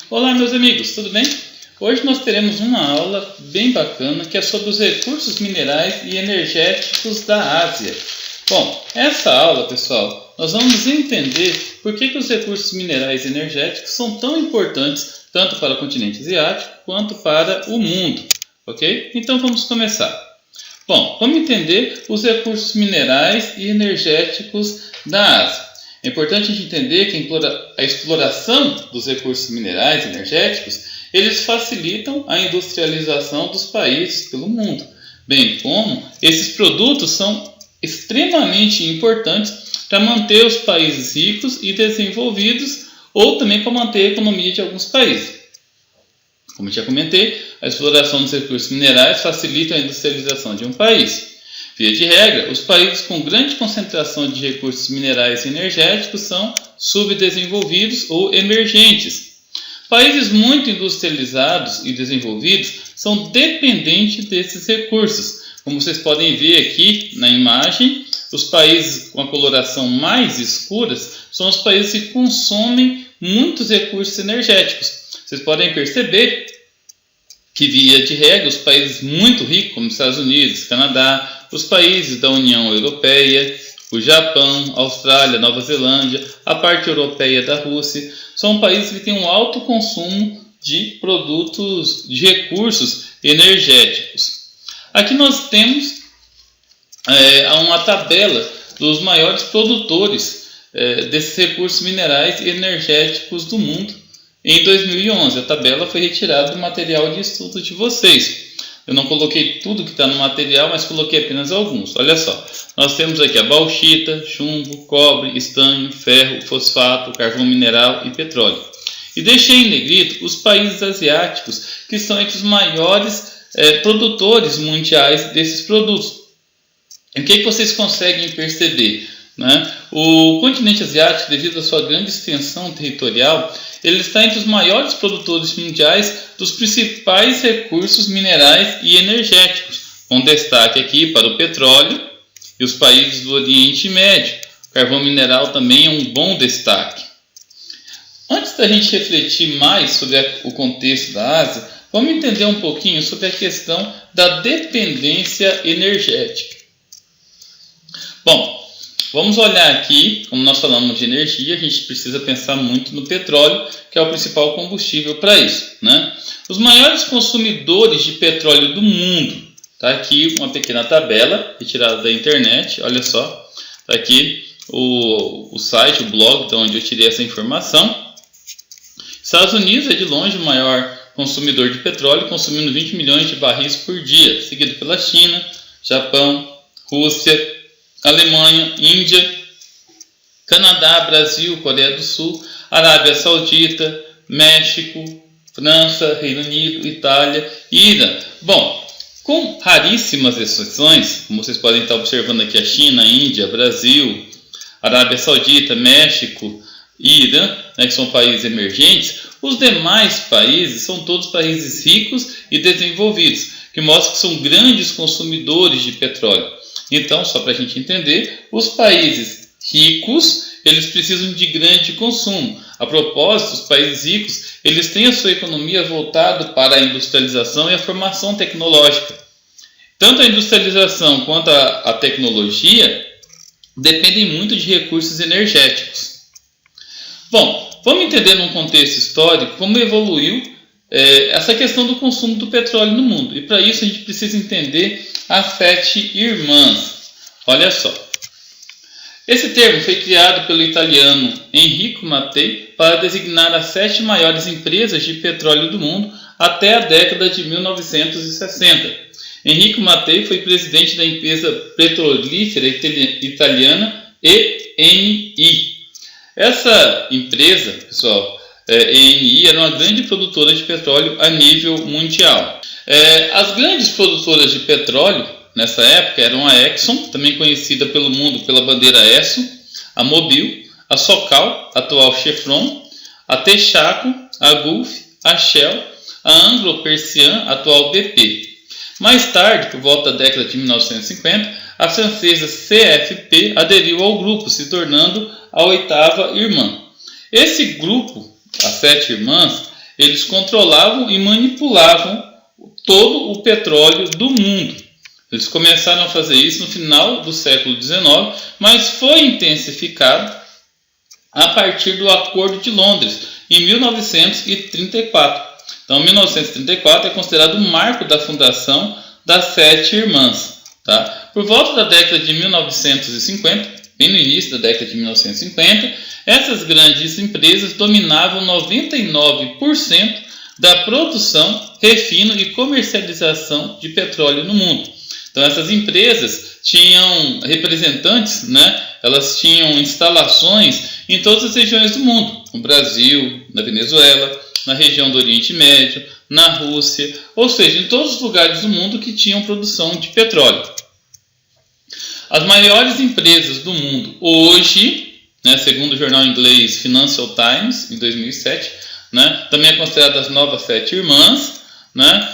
Olá, meus amigos, tudo bem? Hoje nós teremos uma aula bem bacana que é sobre os recursos minerais e energéticos da Ásia. Bom, essa aula, pessoal, nós vamos entender por que os recursos minerais e energéticos são tão importantes tanto para o continente asiático quanto para o mundo, ok? Então vamos começar. Bom, vamos entender os recursos minerais e energéticos da Ásia. É importante a gente entender que a exploração dos recursos minerais e energéticos, eles facilitam a industrialização dos países pelo mundo, bem como esses produtos são extremamente importantes para manter os países ricos e desenvolvidos ou também para manter a economia de alguns países. Como eu já comentei, a exploração dos recursos minerais facilita a industrialização de um país. Via de regra, os países com grande concentração de recursos minerais e energéticos são subdesenvolvidos ou emergentes. Países muito industrializados e desenvolvidos são dependentes desses recursos. Como vocês podem ver aqui na imagem, os países com a coloração mais escura são os países que consomem muitos recursos energéticos. Vocês podem perceber que, via de regra, os países muito ricos, como os Estados Unidos, Canadá, os países da União Europeia, o Japão, Austrália, Nova Zelândia, a parte europeia da Rússia, são países que têm um alto consumo de produtos, de recursos energéticos. Aqui nós temos uma tabela dos maiores produtores desses recursos minerais e energéticos do mundo em 2011. A tabela foi retirada do material de estudo de vocês. Eu não coloquei tudo que está no material, mas coloquei apenas alguns. Olha só, nós temos aqui a bauxita, chumbo, cobre, estanho, ferro, fosfato, carvão mineral e petróleo. E deixei em negrito os países asiáticos, que são entre os maiores produtores mundiais desses produtos. E o que vocês conseguem perceber? O continente asiático, devido à sua grande extensão territorial, ele está entre os maiores produtores mundiais dos principais recursos minerais e energéticos, com destaque aqui para o petróleo e os países do Oriente Médio. O carvão mineral também é um bom destaque. Antes da gente refletir mais sobre o contexto da Ásia, vamos entender um pouquinho sobre a questão da dependência energética. Bom, vamos olhar aqui, como nós falamos de energia, a gente precisa pensar muito no petróleo, que é o principal combustível para isso, Os maiores consumidores de petróleo do mundo, está aqui uma pequena tabela retirada da internet, olha só, está aqui o site, o blog, de onde eu tirei essa informação. Estados Unidos é de longe o maior consumidor de petróleo, consumindo 20 milhões de barris por dia, seguido pela China, Japão, Rússia, Alemanha, Índia, Canadá, Brasil, Coreia do Sul, Arábia Saudita, México, França, Reino Unido, Itália e Irã. Bom, com raríssimas exceções, como vocês podem estar observando aqui, a China, a Índia, Brasil, Arábia Saudita, México e Irã, que são países emergentes, os demais países são todos países ricos e desenvolvidos, que mostram que são grandes consumidores de petróleo. Então, só para a gente entender, os países ricos, eles precisam de grande consumo. A propósito, os países ricos, eles têm a sua economia voltada para a industrialização e a formação tecnológica. Tanto a industrialização quanto a tecnologia dependem muito de recursos energéticos. Bom, vamos entender num contexto histórico como evoluiu essa questão do consumo do petróleo no mundo. E para isso a gente precisa entender as 7 irmãs. Olha só. Esse termo foi criado pelo italiano Enrico Mattei para designar as 7 maiores empresas de petróleo do mundo até a década de 1960. Enrico Mattei foi presidente da empresa petrolífera italiana ENI. Essa empresa, pessoal, ENI, era uma grande produtora de petróleo a nível mundial. As grandes produtoras de petróleo nessa época eram a Exxon, também conhecida pelo mundo pela bandeira Esso, a Mobil, a Sokal, atual Chevron, a Texaco, a Gulf, a Shell, a Anglo-Persian, atual BP. Mais tarde, por volta da década de 1950, a francesa CFP aderiu ao grupo, se tornando a 8ª irmã. Esse grupo, as 7 irmãs, eles controlavam e manipulavam todo o petróleo do mundo. Eles começaram a fazer isso no final do século XIX, mas foi intensificado a partir do Acordo de Londres, em 1934. Então, 1934 é considerado o marco da fundação das Sete Irmãs. Tá? Por volta da década de 1950, bem no início da década de 1950, essas grandes empresas dominavam 99% da produção, refino e comercialização de petróleo no mundo. Então, essas empresas tinham representantes, né? Elas tinham instalações em todas as regiões do mundo, no Brasil, na Venezuela, na região do Oriente Médio, na Rússia, ou seja, em todos os lugares do mundo que tinham produção de petróleo. As maiores empresas do mundo hoje, né, segundo o jornal inglês Financial Times, em 2007, né, também é considerada as novas Sete Irmãs, né,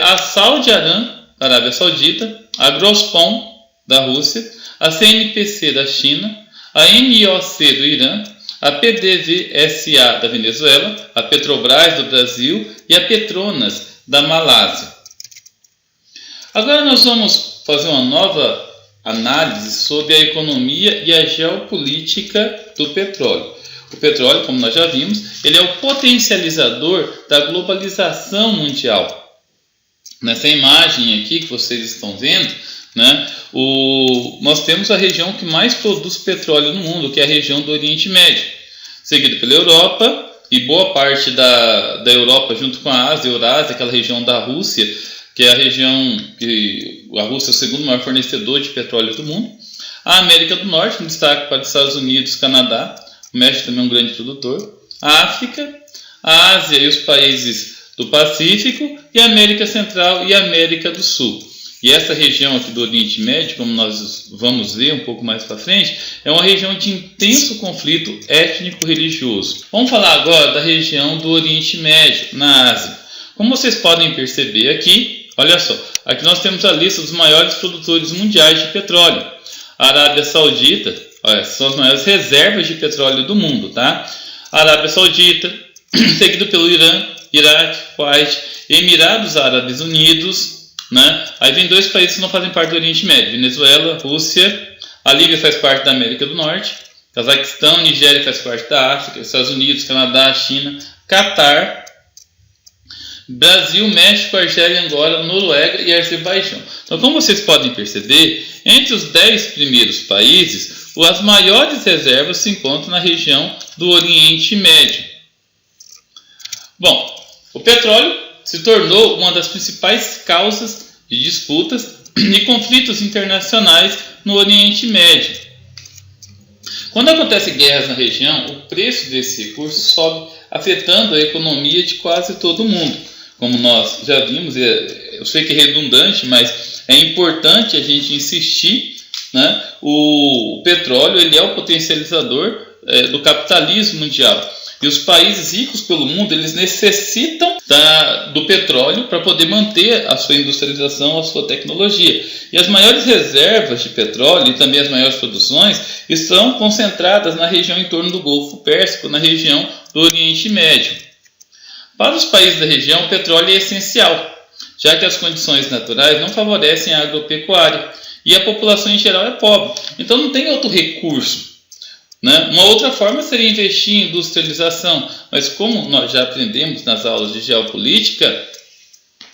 a Saudi Aram, da Arábia Saudita, a Gazprom, da Rússia, a CNPC da China, a NOC do Irã, a PDVSA da Venezuela, a Petrobras do Brasil e a Petronas da Malásia. Agora nós vamos fazer uma nova análise sobre a economia e a geopolítica do petróleo. O petróleo, como nós já vimos, ele é o potencializador da globalização mundial. Nessa imagem aqui que vocês estão vendo, né, nós temos a região que mais produz petróleo no mundo, que é a região do Oriente Médio, seguida pela Europa e boa parte da Europa junto com a Ásia e Eurásia, aquela região da Rússia, que é a região que a Rússia é o segundo maior fornecedor de petróleo do mundo. A América do Norte, um destaque para os Estados Unidos, Canadá, o México também é um grande produtor. A África, a Ásia e os países do Pacífico e a América Central e a América do Sul. E essa região aqui do Oriente Médio, como nós vamos ver um pouco mais para frente, é uma região de intenso conflito étnico-religioso. Vamos falar agora da região do Oriente Médio, na Ásia. Como vocês podem perceber aqui, olha só, aqui nós temos a lista dos maiores produtores mundiais de petróleo. A Arábia Saudita, olha, são as maiores reservas de petróleo do mundo, tá? A Arábia Saudita, seguido pelo Irã, Iraque, Kuwait, Emirados Árabes Unidos, né? Aí vem dois países que não fazem parte do Oriente Médio, Venezuela, Rússia, a Líbia faz parte da América do Norte, Cazaquistão, Nigéria faz parte da África, Estados Unidos, Canadá, China, Catar, Brasil, México, Argélia, Angola, Noruega e Azerbaijão. Então, como vocês podem perceber, entre os 10 primeiros países, as maiores reservas se encontram na região do Oriente Médio. Bom, o petróleo se tornou uma das principais causas de disputas e conflitos internacionais no Oriente Médio. Quando acontecem guerras na região, o preço desse recurso sobe, afetando a economia de quase todo mundo. Como nós já vimos, eu sei que é redundante, mas é importante a gente insistir, né? O petróleo ele é o potencializador do capitalismo mundial. E os países ricos pelo mundo, eles necessitam do petróleo para poder manter a sua industrialização, a sua tecnologia. E as maiores reservas de petróleo e também as maiores produções estão concentradas na região em torno do Golfo Pérsico, na região do Oriente Médio. Para os países da região, o petróleo é essencial, já que as condições naturais não favorecem a agropecuária e a população em geral é pobre. Então não tem outro recurso. Né? Uma outra forma seria investir em industrialização, mas como nós já aprendemos nas aulas de geopolítica,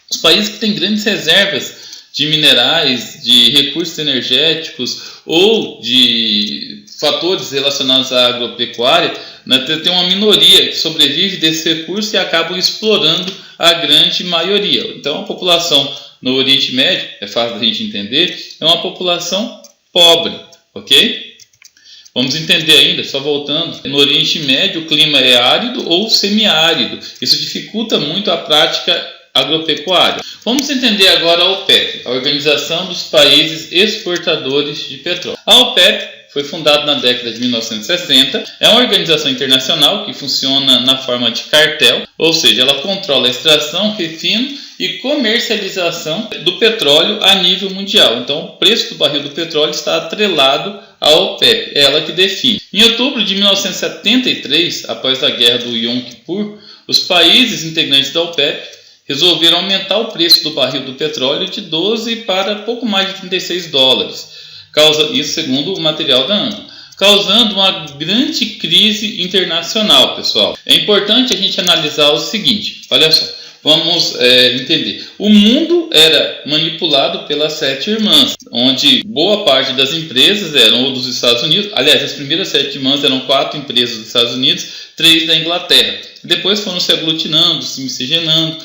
os países que têm grandes reservas de minerais, de recursos energéticos ou de fatores relacionados à agropecuária, né, tem uma minoria que sobrevive desse recurso e acabam explorando a grande maioria. Então a população no Oriente Médio, é fácil da gente entender, é uma população pobre, ok? Vamos entender ainda, só voltando, no Oriente Médio o clima é árido ou semiárido. Isso dificulta muito a prática agropecuária. Vamos entender agora a OPEP, a Organização dos Países Exportadores de Petróleo. A OPEP foi fundada na década de 1960, é uma organização internacional que funciona na forma de cartel, ou seja, ela controla a extração, refino e comercialização do petróleo a nível mundial. Então, o preço do barril do petróleo está atrelado à OPEP, é ela que define. Em outubro de 1973, após a guerra do Yom Kippur, Os países integrantes da OPEP resolveram aumentar o preço do barril do petróleo de 12 para pouco mais de 36 dólares, isso segundo o material da ANGO, causando uma grande crise internacional, pessoal. É importante a gente analisar o seguinte, olha só, vamos entender. O mundo era manipulado pelas 7 irmãs, onde boa parte das empresas eram ou dos Estados Unidos, aliás, as primeiras 7 irmãs eram 4 empresas dos Estados Unidos, 3 da Inglaterra. Depois foram se aglutinando, se miscigenando,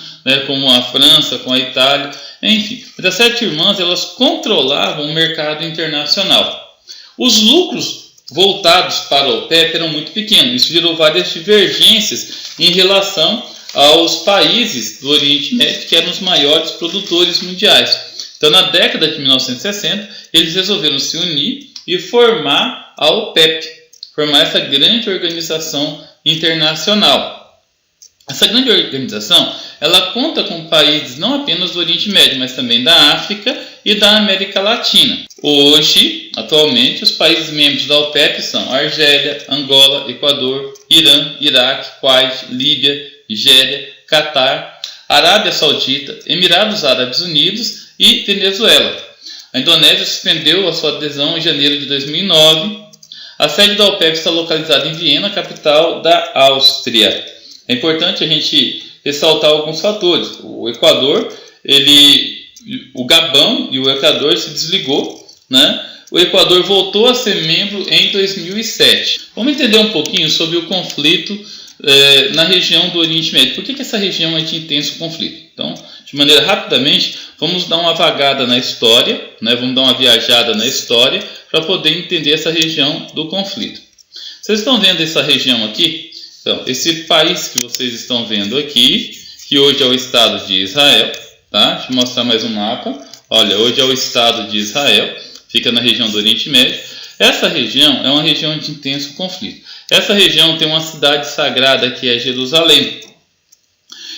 como a França, com a Itália, enfim. Mas as 7 irmãs, elas controlavam o mercado internacional. Os lucros voltados para a OPEP eram muito pequenos. Isso gerou várias divergências em relação aos países do Oriente Médio, que eram os maiores produtores mundiais. Então, na década de 1960, eles resolveram se unir e formar a OPEP, formar essa grande organização internacional. Essa grande organização, ela conta com países não apenas do Oriente Médio, mas também da África e da América Latina. Hoje, atualmente, os países membros da OPEP são Argélia, Angola, Equador, Irã, Iraque, Kuwait, Líbia, Nigéria, Catar, Arábia Saudita, Emirados Árabes Unidos e Venezuela. A Indonésia suspendeu a sua adesão em janeiro de 2009. A sede da OPEP está localizada em Viena, capital da Áustria. É importante a gente ressaltar alguns fatores. O Equador, o Gabão e o Equador se desligou, O Equador voltou a ser membro em 2007. Vamos entender um pouquinho sobre o conflito na região do Oriente Médio. Por que essa região é de intenso conflito? Então, de maneira rapidamente, vamos dar uma vagada na história, vamos dar uma viajada na história para poder entender essa região do conflito. Vocês estão vendo essa região aqui? Então, esse país que vocês estão vendo aqui, que hoje é o Estado de Israel, tá? Deixa eu mostrar mais um mapa. Olha, hoje é o Estado de Israel, fica na região do Oriente Médio. Essa região é uma região de intenso conflito. Essa região tem uma cidade sagrada que é Jerusalém.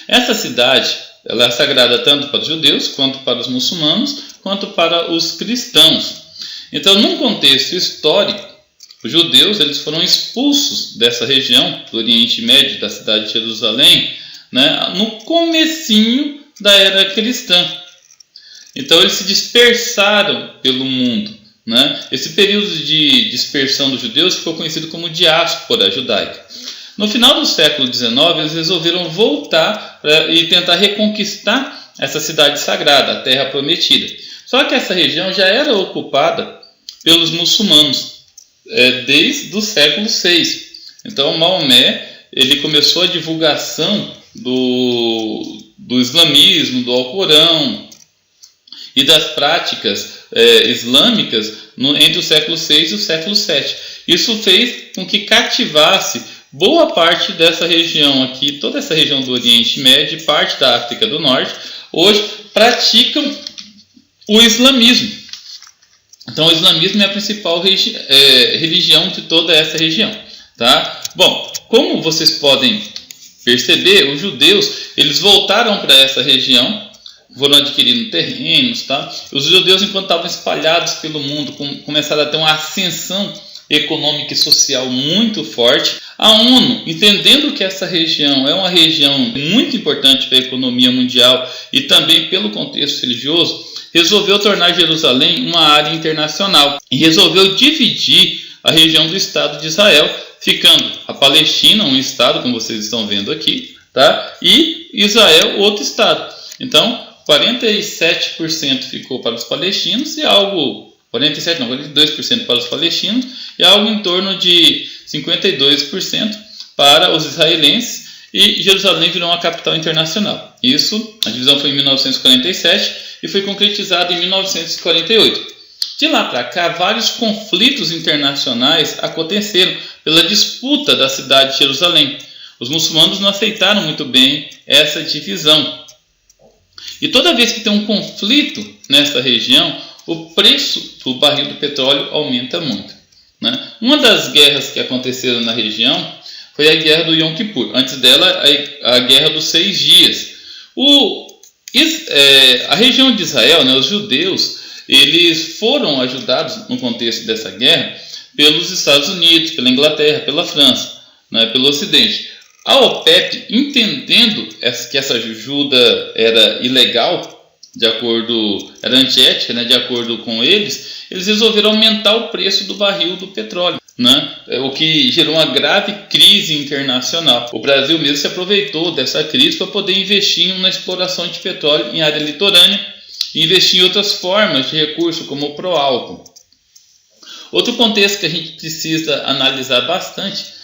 Essa cidade, ela é sagrada tanto para os judeus, quanto para os muçulmanos, quanto para os cristãos. Então, num contexto histórico, os judeus eles foram expulsos dessa região do Oriente Médio, da cidade de Jerusalém, no comecinho da era cristã. Então eles se dispersaram pelo mundo. Esse período de dispersão dos judeus ficou conhecido como diáspora judaica. No final do século XIX, eles resolveram voltar e tentar reconquistar essa cidade sagrada, a Terra Prometida. Só que essa região já era ocupada pelos muçulmanos desde o século VI. Então Maomé ele começou a divulgação do islamismo, do Alcorão e das práticas islâmicas entre o século VI e o século VII. Isso fez com que cativasse boa parte dessa região aqui, toda essa região do Oriente Médio e parte da África do Norte, hoje praticam o islamismo. Então o islamismo é a principal religião de toda essa região. Tá? Bom, como vocês podem perceber, os judeus eles voltaram para essa região, foram adquirindo terrenos. Tá? Os judeus, enquanto estavam espalhados pelo mundo, começaram a ter uma ascensão econômica e social muito forte. A ONU, entendendo que essa região é uma região muito importante para a economia mundial e também pelo contexto religioso, resolveu tornar Jerusalém uma área internacional e resolveu dividir a região do Estado de Israel, ficando a Palestina, um estado, como vocês estão vendo aqui, tá? E Israel, outro estado. Então, 47% ficou para os palestinos e 42% para os palestinos e algo em torno de 52% para os israelenses, e Jerusalém virou uma capital internacional. Isso, a divisão foi em 1947 e foi concretizada em 1948. De lá para cá, vários conflitos internacionais aconteceram pela disputa da cidade de Jerusalém. Os muçulmanos não aceitaram muito bem essa divisão. E toda vez que tem um conflito nessa região, o preço do barril do petróleo aumenta muito. Uma das guerras que aconteceram na região foi a guerra do Yom Kippur. Antes dela, a guerra dos 6 dias. A região de Israel, os judeus, eles foram ajudados no contexto dessa guerra pelos Estados Unidos, pela Inglaterra, pela França, pelo Ocidente. A OPEP, entendendo que essa ajuda era ilegal, era antiética, né, de acordo com eles resolveram aumentar o preço do barril do petróleo, né, o que gerou uma grave crise internacional. O Brasil mesmo se aproveitou dessa crise para poder investir na exploração de petróleo em área litorânea e investir em outras formas de recurso, como o pró-álcool. Outro contexto que a gente precisa analisar bastante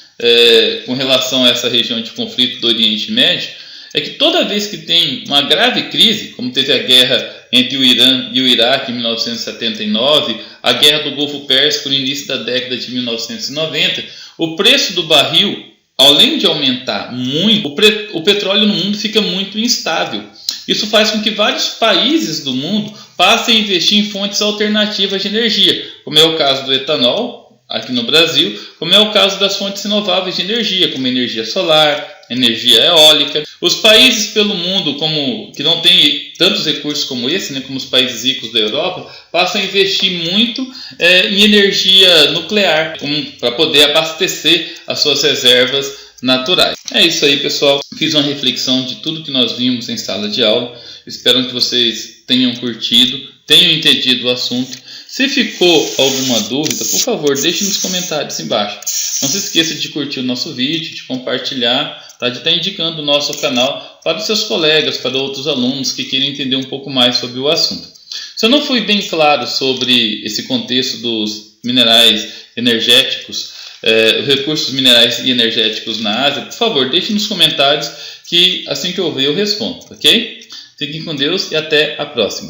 com relação a essa região de conflito do Oriente Médio é que toda vez que tem uma grave crise, como teve a guerra entre o Irã e o Iraque em 1979, a guerra do Golfo Pérsico no início da década de 1990, o preço do barril, além de aumentar muito, o petróleo no mundo fica muito instável. Isso faz com que vários países do mundo passem a investir em fontes alternativas de energia, como é o caso do etanol, aqui no Brasil, como é o caso das fontes renováveis de energia, como energia solar, energia eólica. Os países pelo mundo que não têm tantos recursos como esse, né, como os países ricos da Europa, passam a investir muito em energia nuclear, para poder abastecer as suas reservas naturais. É isso aí, pessoal. Fiz uma reflexão de tudo que nós vimos em sala de aula. Espero que vocês tenham curtido, tenham entendido o assunto. Se ficou alguma dúvida, por favor, deixe nos comentários embaixo. Não se esqueça de curtir o nosso vídeo, de compartilhar, de estar indicando o nosso canal para os seus colegas, para outros alunos que queiram entender um pouco mais sobre o assunto. Se eu não fui bem claro sobre esse contexto dos minerais energéticos, recursos minerais e energéticos na Ásia, por favor, deixe nos comentários que assim que eu ver eu respondo, ok? Fiquem com Deus e até a próxima.